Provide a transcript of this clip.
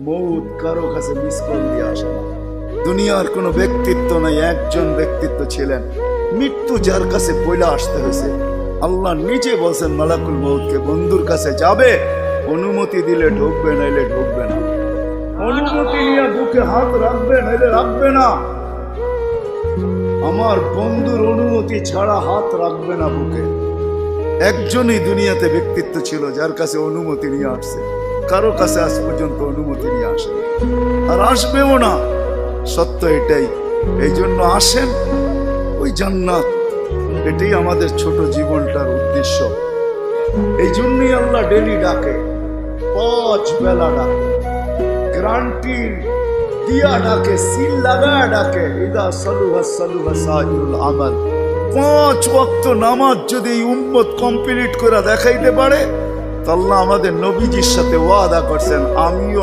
মৌত কারো কাছে মিস কল দিয়ে আসে না। দুনিয়ার কোনো ব্যক্তিত্ব নাই, একজন ব্যক্তিত্ব ছিলেন, মৃত্যু যার কাছে পয়লা আসতে হয়েছে। আল্লাহ নিজে বলছেন মালাকুল মৌতকে, বন্ধুর কাছে যাবে, অনুমতি দিলে ঢুকবে, নাইলে ঢুকবে না। অনুমতি নিয়ে বুকে হাত রাখবে, নাইলে রাখবে না। আমার বন্ধুর অনুমতি ছাড়া হাত রাখবে না বুকে। একজনই দুনিয়াতে ব্যক্তিত্ব ছিল যার কাছে অনুমতি নিয়ে আসছে, কারো কাছে আজ পর্যন্ত অনুমতি নিয়ে আসে আর আসবেও না। সত্য এটাই। এই জন্য আসেন, ওই জান্নাত, এটাই আমাদের ছোট জীবনটার উদ্দেশ্য। এই জন্যই আল্লাহ ডেলি ডাকে, 5 বেলা ডাকে, গ্যারান্টি দিয়া ডাকে, সিল লাগা ডাকে। ইদা সালুহা সালুহা সাইরুল আমাল। 5 ওয়াক্ত নামাজ যদি এই উম্মত কমপ্লিট করে দেখাইতে পারে, তো আল্লাহ আমাদের নবীজির সাথে ওয়াদা করছেন, আমিও